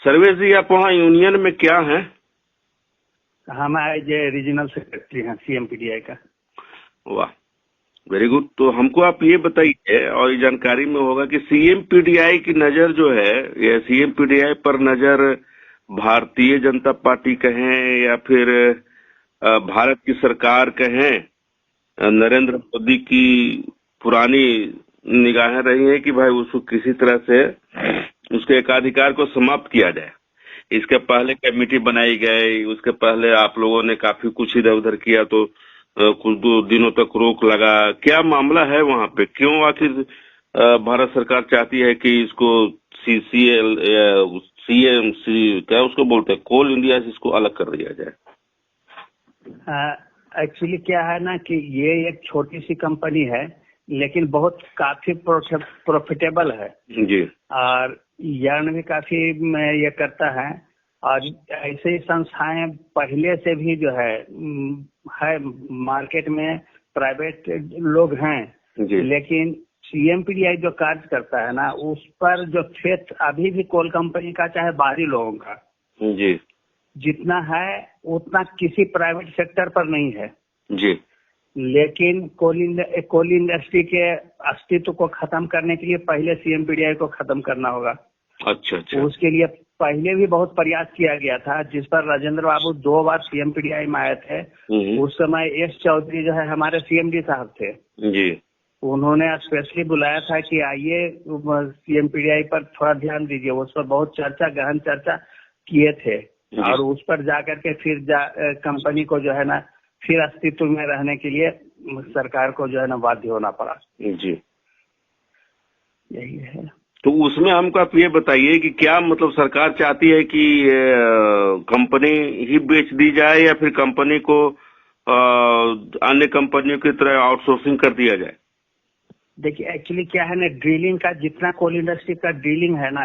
सर्वेश जी, आप वहाँ यूनियन में क्या हैं? हम एज ए रीजनल सेक्रेटरी हैं सीएमपीडीआई का। वाह, वेरी गुड। तो हमको आप ये बताइए, और ये जानकारी में होगा कि सीएमपीडीआई की नजर जो है, या सीएमपीडीआई पर नजर भारतीय जनता पार्टी कहें या फिर भारत की सरकार कहें, नरेंद्र मोदी की पुरानी निगाहें रही हैं कि भाई उसको किसी तरह से उसके एकाधिकार को समाप्त किया जाए। इसके पहले कमेटी बनाई गई, उसके पहले आप लोगों ने काफी कुछ इधर उधर किया, तो कुछ 2 दिनों तक रोक लगा। क्या मामला है वहां पे? क्यों आखिर भारत सरकार चाहती है कि इसको सीसीएल सीएमसी क्या उसको बोलते हैं, कोल इंडिया से इसको अलग कर दिया जाए? एक्चुअली क्या है ना कि ये एक छोटी सी कंपनी है, लेकिन बहुत काफी प्रॉफिटेबल है जी। और यर्न भी काफी ये करता है। और ऐसे ही संस्थाएं पहले से भी जो है मार्केट में प्राइवेट लोग हैं, लेकिन सीएमपीडीआई जो कार्य करता है ना, उस पर जो फेथ अभी भी कोल कंपनी का चाहे बाहरी लोगों का जी जितना है उतना किसी प्राइवेट सेक्टर पर नहीं है जी। लेकिन कोल इंडस्ट्री के अस्तित्व को खत्म करने के लिए पहले सीएमपीडीआई को खत्म करना होगा। अच्छा अच्छा। उसके लिए पहले भी बहुत प्रयास किया गया था, जिस पर राजेंद्र बाबू 2 बार सीएमपीडीआई में आए थे। उस समय एस चौधरी जो है हमारे सीएमडी साहब थे जी। उन्होंने स्पेशली बुलाया था कि आइए सीएमपीडीआई पर थोड़ा ध्यान दीजिए। उस पर बहुत गहन चर्चा किए थे और उस पर जाकर के फिर कंपनी को जो है ना फिर अस्तित्व में रहने के लिए सरकार को जो है ना बाध्य होना पड़ा। जी, यही है। तो उसमें हमको आप ये बताइए कि क्या मतलब सरकार चाहती है कि कंपनी ही बेच दी जाए या फिर कंपनी को अन्य कंपनियों की तरह आउटसोर्सिंग कर दिया जाए? देखिए एक्चुअली क्या है ना, ड्रिलिंग का जितना कोल इंडस्ट्री का ड्रिलिंग है ना,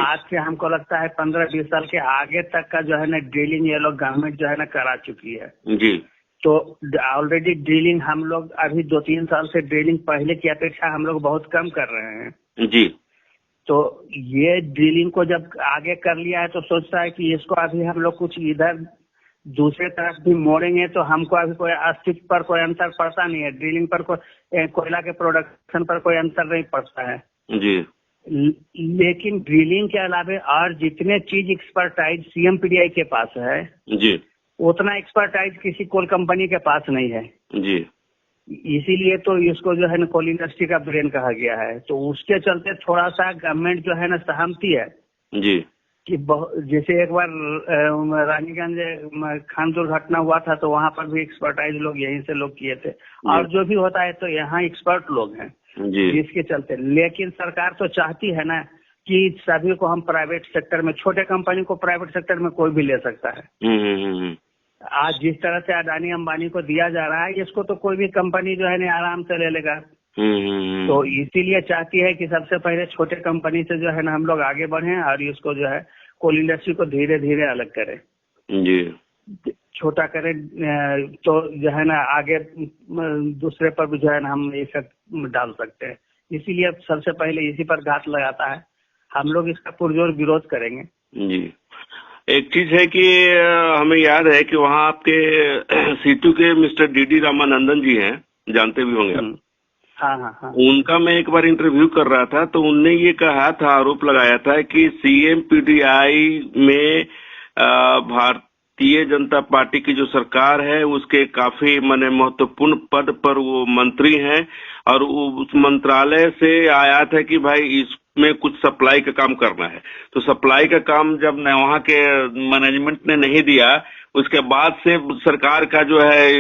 आज से हमको लगता है 15-20 साल के आगे तक का जो है ना ड्रिलिंग ये लोग गवर्नमेंट जो है ना करा चुकी है जी। तो ऑलरेडी ड्रिलिंग हम लोग अभी 2-3 साल से ड्रिलिंग पहले की अपेक्षा हम लोग बहुत कम कर रहे हैं जी। तो ये ड्रिलिंग को जब आगे कर लिया है तो सोचता है कि इसको अभी हम लोग कुछ इधर दूसरे तरफ भी मोड़ेंगे तो हमको अभी कोई अस्तित्व पर कोई अंतर पड़ता नहीं है। ड्रिलिंग पर कोयला के प्रोडक्शन पर कोई अंतर नहीं पड़ता है जी। लेकिन ड्रिलिंग के अलावा और जितने चीज एक्सपर्टाइज सीएमपीडीआई के पास है जी, उतना एक्सपर्टाइज किसी कोल कंपनी के पास नहीं है जी। इसीलिए तो इसको जो है ना कोल इंडस्ट्री का ब्रेन कहा गया है। तो उसके चलते थोड़ा सा गवर्नमेंट जो है ना सहमति है जी कि जैसे एक बार रानीगंज खान दुर्घटना हुआ था तो वहां पर भी एक्सपर्टाइज लोग यहीं से लोग किए थे और जो भी होता है तो यहाँ एक्सपर्ट लोग हैं जिसके चलते। लेकिन सरकार तो चाहती है ना कि सभी को हम प्राइवेट सेक्टर में, छोटे कंपनी को प्राइवेट सेक्टर में कोई भी ले सकता है। आज जिस तरह से अडानी अंबानी को दिया जा रहा है इसको तो कोई भी कंपनी जो है ना आराम से ले लेगा। तो इसीलिए चाहती है कि सबसे पहले छोटे कंपनी से जो है ना हम लोग आगे बढ़ें और इसको जो है कोल इंडस्ट्री को धीरे धीरे अलग करें जी, छोटा करें तो जो है ना आगे दूसरे पर भी जो है ना हम इफेक्ट डाल सकते हैं। इसीलिए सबसे पहले इसी पर घात लगाता है, हम लोग इसका पुरजोर विरोध करेंगे जी। एक चीज है कि हमें याद है कि वहाँ आपके सीटू के मिस्टर डीडी रामानंदन जी हैं, जानते भी होंगे आप। हाँ। उनका मैं एक बार इंटरव्यू कर रहा था तो उनने ये कहा था, आरोप लगाया था कि सीएमपीडीआई में भारतीय जनता पार्टी की जो सरकार है उसके काफी माने महत्वपूर्ण पद पर वो मंत्री हैं और उस मंत्रालय से आयात है कि भाई इसमें कुछ सप्लाई का काम करना है। तो सप्लाई का काम जब वहाँ के मैनेजमेंट ने नहीं दिया उसके बाद से सरकार का जो है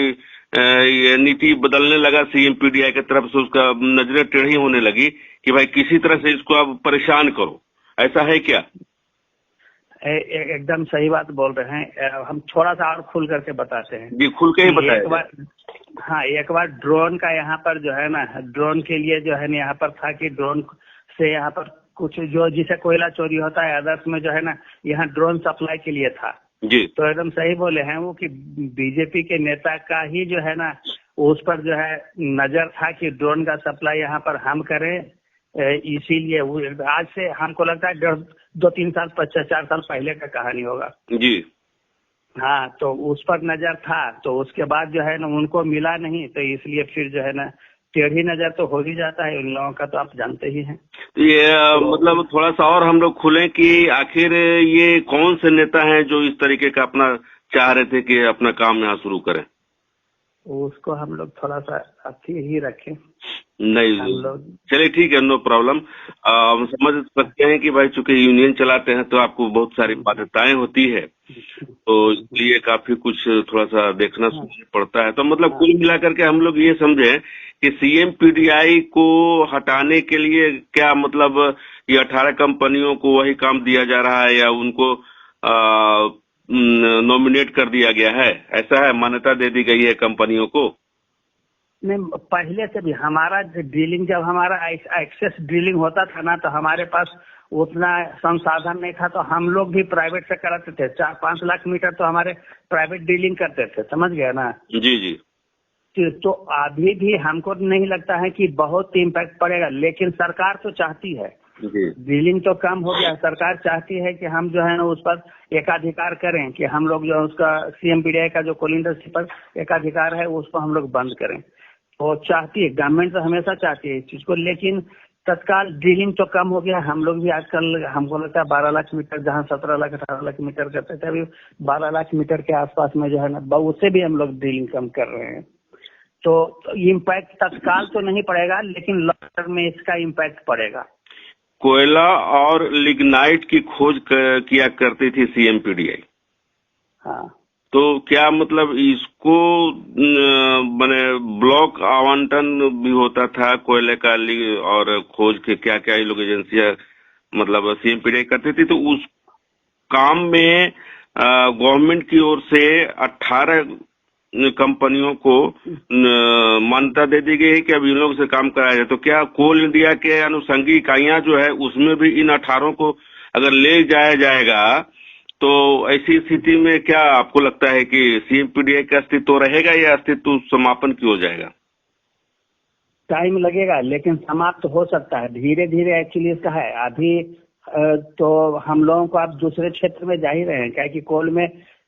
ये नीति बदलने लगा सीएमपीडीआई की तरफ से, उसका नजरें टेढ़ी होने लगी कि भाई किसी तरह से इसको अब परेशान करो। ऐसा है क्या? एकदम सही बात बोल रहे हैं। हम थोड़ा सा और खुल करके बताते हैं जी, खुल के ही बताएं। हाँ, एक बार ड्रोन का यहाँ पर जो है ना, ड्रोन के लिए जो है ना यहाँ पर था कि ड्रोन से यहाँ पर कुछ जो जिसे कोयला चोरी होता है अदर्स में जो है ना यहाँ ड्रोन सप्लाई के लिए था जी। तो एकदम सही बोले हैं वो कि बीजेपी के नेता का ही जो है ना उस पर जो है नजर था कि ड्रोन का सप्लाई यहाँ पर हम करें इसीलिए आज से हमको लगता है 2-3 साल 4 साल पहले का कहानी होगा जी। हाँ, तो उस पर नजर था, तो उसके बाद जो है ना उनको मिला नहीं, तो इसलिए फिर जो है ना टेढ़ी नजर तो हो ही जाता है उन लोगों का, तो आप जानते ही हैं। तो ये मतलब थोड़ा सा और हम लोग खुलें कि आखिर ये कौन से नेता हैं जो इस तरीके का अपना चाह रहे थे कि अपना काम यहाँ शुरू करें? उसको हम लोग थोड़ा सा अच्छी ही रखें। नहीं, चलिए ठीक है, नो प्रॉब्लम। हम समझ सकते हैं कि भाई चूंकि यूनियन चलाते हैं तो आपको बहुत सारी बाध्यताएं होती है, तो इसलिए काफी कुछ थोड़ा सा देखना सुनना पड़ता है। तो मतलब कुल मिलाकर के हम लोग ये समझे कि सीएम पीडीआई को हटाने के लिए क्या मतलब ये 18 कंपनियों को वही काम दिया जा रहा है या उनको नॉमिनेट कर दिया गया है, ऐसा है, मान्यता दे दी गई है कंपनियों को? नहीं, पहले से भी हमारा डीलिंग, जब हमारा एक्सेस डीलिंग होता था ना, तो हमारे पास उतना संसाधन नहीं था, तो हम लोग भी प्राइवेट से कराते थे। 4-5 लाख मीटर तो हमारे प्राइवेट डीलिंग करते थे, समझ गए ना? जी जी। तो अभी भी हमको नहीं लगता है कि बहुत इम्पैक्ट पड़ेगा, लेकिन सरकार तो चाहती है, डीलिंग तो कम हो गया, सरकार चाहती है कि हम जो है ना उस पर एकाधिकार करें, कि हम लोग जो उसका सीएम पीडीआई का जो कोल इंडस्ट्री पर एकाधिकार है उसको हम लोग बंद करें। तो चाहती है, गवर्नमेंट तो हमेशा चाहती है इस चीज को, लेकिन तत्काल डीलिंग तो कम हो गया। हम लोग भी आजकल हमको लगता है 12 लाख मीटर, जहां 17 लाख 18 लाख मीटर करते थे, अभी 12 लाख मीटर के आसपास में जो है ना उससे भी हम लोग डीलिंग कम कर रहे हैं। तो इम्पैक्ट तत्काल तो नहीं पड़ेगा, लेकिन लॉन्ग टर्म में इसका इम्पैक्ट पड़ेगा। कोयला और लिग्नाइट की खोज किया करती थी सीएम पीडीआई। हाँ, तो क्या मतलब इसको माने ब्लॉक आवंटन भी होता था कोयले का और खोज के क्या क्या ये लोग एजेंसियां मतलब सीएम पीडीआई करती थी, तो उस काम में गवर्नमेंट की ओर से 18 कंपनियों को मान्यता दे दी गई है कि अब इन लोगों से काम कराया जाए। तो क्या कोल इंडिया के अनुषंगी इकाइयां जो है उसमें भी इन 18 को अगर ले जाया जाएगा, तो ऐसी स्थिति में क्या आपको लगता है कि सीएम पीडीआई का अस्तित्व रहेगा या अस्तित्व समापन की हो जाएगा? टाइम लगेगा, लेकिन समाप्त हो सकता है धीरे धीरे। एक्चुअली इसका है अभी तो हम लोगों को आप दूसरे क्षेत्र में जा ही रहे हैं, क्या कि कोल में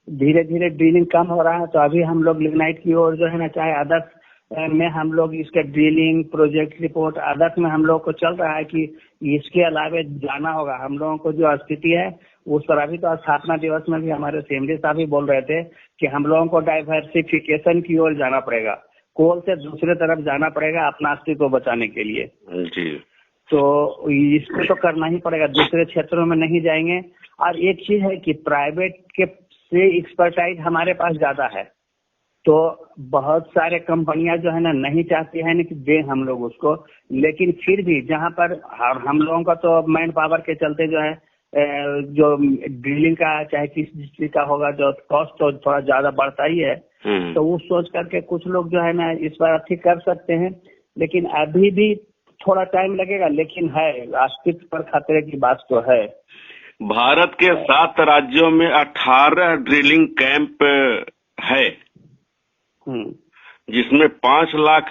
धीरे धीरे ड्रिलिंग कम हो रहा है, तो अभी हम लोग लिग्नाइट की ओर जो है ना, चाहे आदर्श में हम लोग इसके ड्रिलिंग प्रोजेक्ट रिपोर्ट आदर्श में हम लोग को चल रहा है कि इसके अलावा जाना होगा। हम लोगों को जो स्थिति है उस पर अभी तो स्थापना दिवस में भी हमारे सीएमडी साहब भी बोल रहे थे कि हम लोगों को डाइवर्सिफिकेशन की ओर जाना पड़ेगा, कोल से दूसरे तरफ जाना पड़ेगा अपना अस्तित्व बचाने के लिए। जी। तो इसको तो करना ही पड़ेगा, दूसरे क्षेत्रों में नहीं जाएंगे। और एक चीज है कि प्राइवेट के से एक्सपर्टाइज हमारे पास ज्यादा है, तो बहुत सारे कंपनियां जो है ना नहीं चाहती है ना कि दे हम लोग उसको, लेकिन फिर भी जहां पर हम लोगों का तो मैन पावर के चलते जो है जो ड्रिलिंग का चाहे किस डिस्ट्रिक्ट का होगा, जो कॉस्ट तो थोड़ा ज्यादा बढ़ता ही है, तो वो सोच करके कुछ लोग जो है ना इस बार ठीक कर सकते हैं, लेकिन अभी भी थोड़ा टाइम लगेगा, लेकिन है अस्तित्व पर खतरे की बात तो है। भारत के 7 राज्यों में 18 ड्रिलिंग कैंप है, जिसमें 5 लाख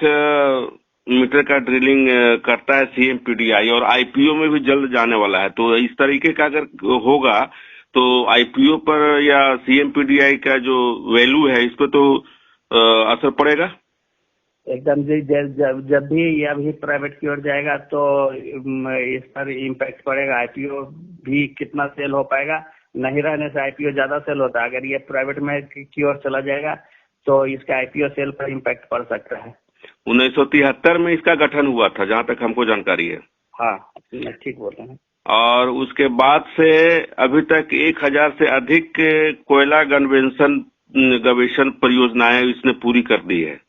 मीटर का ड्रिलिंग करता है सीएम पीडीआई, और आईपीओ में भी जल्द जाने वाला है। तो इस तरीके का अगर होगा तो आईपीओ पर या सीएम पीडीआई का जो वैल्यू है इस पर तो असर पड़ेगा एकदम। जब भी ये अभी प्राइवेट की ओर जाएगा तो इस पर इम्पैक्ट पड़ेगा। आईपीओ भी कितना सेल हो पाएगा, नहीं रहने से आईपीओ ज्यादा सेल होता है। अगर ये प्राइवेट में की ओर चला जाएगा तो इसका आईपीओ सेल पर इम्पैक्ट पड़ सकता है। 1973 में इसका गठन हुआ था, जहां तक हमको जानकारी है। हाँ, ठीक बोल रहे हैं। और उसके बाद से अभी तक 1000 से अधिक कोयला गवेषण परियोजनाएं इसने पूरी कर दी है,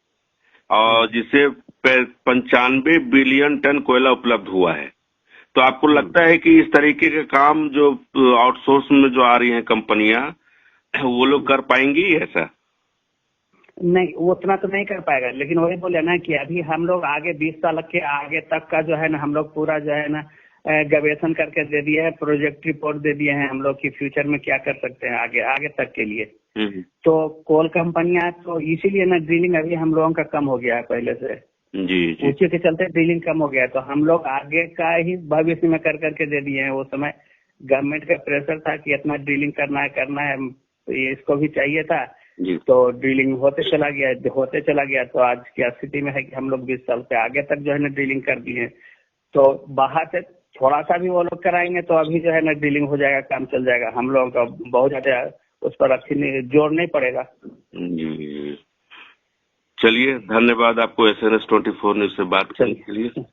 और जिसे 95 बिलियन टन कोयला उपलब्ध हुआ है। तो आपको लगता है कि इस तरीके के काम जो आउटसोर्स में जो आ रही हैं कंपनियां, वो लोग कर पाएंगी? ऐसा नहीं, उतना तो नहीं कर पाएगा, लेकिन वही बोले ना कि अभी हम लोग आगे 20 साल के आगे तक का जो है ना हम लोग पूरा जो है ना गवेषण करके दे दिए है, प्रोजेक्ट रिपोर्ट दे दिए हैं हम लोग की फ्यूचर में क्या कर सकते हैं आगे तक के लिए। तो कोल कंपनियां तो इसीलिए ना ड्रिलिंग अभी हम लोगों का कम हो गया है पहले से। जी। उसी के चलते ड्रिलिंग कम हो गया। तो हम लोग आगे का ही भविष्य में कर करके दे दिए हैं। वो समय गवर्नमेंट का प्रेशर था कि इतना ड्रिलिंग करना है, ये इसको भी चाहिए था जी। तो ड्रिलिंग होते चला गया। तो आज की स्थिति में है कि हम लोग 20 साल से आगे तक जो है ना ड्रिलिंग कर दिए। तो बाहर से थोड़ा सा भी वो लोग कराएंगे तो अभी जो है ना ड्रिलिंग हो जाएगा, काम चल जाएगा। हम लोगों का बहुत ज्यादा उस पर जोर नहीं पड़ेगा। जी, चलिए, धन्यवाद आपको SNS 24 न्यूज से बात करने के लिए।